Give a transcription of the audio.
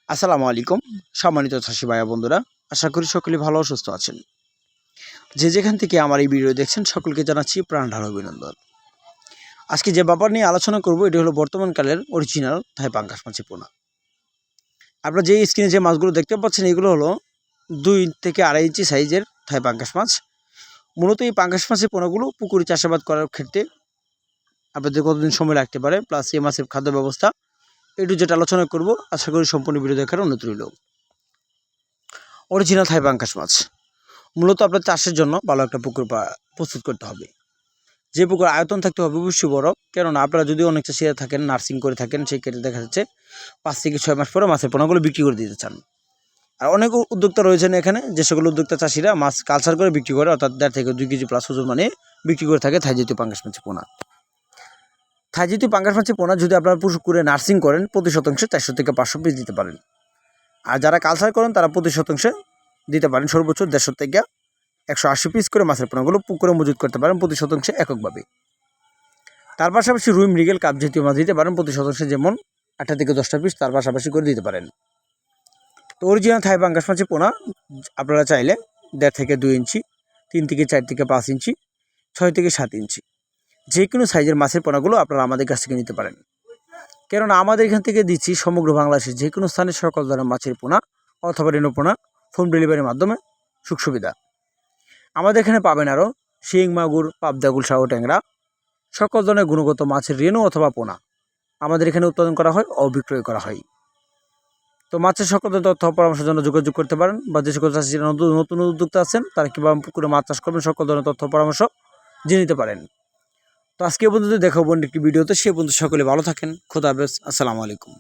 আসসালামু আলাইকুম সম্মানিত চাষি ভাইয়া বন্ধুরা, আশা করি সকলে ভালো ও সুস্থ আছেন। যে যেখান থেকে আমার এই ভিডিও দেখছেন সকলকে জানাচ্ছি প্রাণঢাল অভিনন্দন। আজকে যে ব্যাপার নিয়ে আলোচনা করব এটি হলো বর্তমানকালের অরিজিনাল থাই পাঙ্গাস মাছের পোনা। আপনারা যে স্ক্রিনে যে মাছগুলো দেখতে পাচ্ছেন এগুলো হলো 2 থেকে 2.5 ইঞ্চি সাইজের থাই পাঙ্গাস মাছ। মূলত এই পাঙ্গাস মাছের পোনাগুলো পুকুরে চাষাবাদ করার ক্ষেত্রে আপনাদের কতদিন সময় লাগতে পারে, প্লাস এই মাছের খাদ্য ব্যবস্থা, একটু যেটা আলোচনা করব, আশা করি সম্পূর্ণ ভিডিও দেখার অনুরোধ রইল। অরিজিনাল থাই পাঙ্গাস মাছ মূলত আপনার চাষের জন্য ভালো একটা পুকুর প্রস্তুত করতে হবে। যে পুকুর আয়তন থাকতে হবে অবশ্যই বড়, কেননা আপনারা যদি অনেক চাষিরা থাকেন নার্সিং করে থাকেন, সেই ক্ষেত্রে দেখা যাচ্ছে 5 থেকে 6 মাস পরে মাছের পোনাগুলো বিক্রি করে দিতে চান। আর অনেক উদ্যোক্তা রয়েছেন এখানে, যে সকল উদ্যোক্তা চাষিরা মাছ কালচার করে বিক্রি করে, অর্থাৎ 1.5 থেকে 2 কেজি প্লাস ওজন মানে বিক্রি করে থাকে থাই জাতীয় পাঙ্গাস মাছের পোনা। থাই জাতীয় পাঙ্গাস মাছের পোনা যদি আপনারা পুকুরে নার্সিং করেন প্রতি শতাংশে 400 থেকে 500 পিস দিতে পারেন। আর যারা কালচার করেন তারা প্রতি শতাংশে দিতে পারেন সর্বোচ্চ 150 থেকে 180 পিস করে মাছের পোনাগুলো পুকুরে মজুত করতে পারেন প্রতি শতাংশে এককভাবে। তার পাশাপাশি রুই, মৃগেল, কাপ জাতীয় মাছ দিতে পারেন প্রতি শতাংশে, যেমন 8 থেকে 10টা পিস তার পাশাপাশি করে দিতে পারেন। তো অরিজিনাল থাই পাঙ্গাস মাছের পোনা আপনারা চাইলে 1.5 থেকে 2 ইঞ্চি, 3 থেকে 4 থেকে 5 ইঞ্চি, 6 থেকে 7 ইঞ্চি যে কোনো সাইজের মাছের পোনাগুলো আপনারা আমাদের কাছ থেকে নিতে পারেন। কেননা আমাদের এখান থেকে দিচ্ছি সমগ্র বাংলাদেশের যে কোনো স্থানে সকল ধরনের মাছের পোনা অথবা রেণু পোনা হোম ডেলিভারির মাধ্যমে সুখ সুবিধা। আমাদের এখানে পাবেন আরও শিং, মাগুর, পাবদা, গুলশা ও ট্যাংরা সকল ধরনের গুণগত মাছের রেণু অথবা পোনা আমাদের এখানে উৎপাদন করা হয় ও বিক্রয় করা হয়। তো মাছের সকল তথ্য পরামর্শের জন্য যোগাযোগ করতে পারেন, বা যে সকল চাষিরা নতুন উদ্যোক্তা আছেন তারা কীভাবে পুকুরে মাছ চাষ করবেন সকল ধরনের তথ্য পরামর্শ জেনে নিতে পারেন। তো আজকে পর্যন্ত দেখাবো একটি ভিডিওতে, সে পর্যন্ত সকলে ভালো থাকেন। খোদা হাফেজ, আসসালামু আলাইকুম।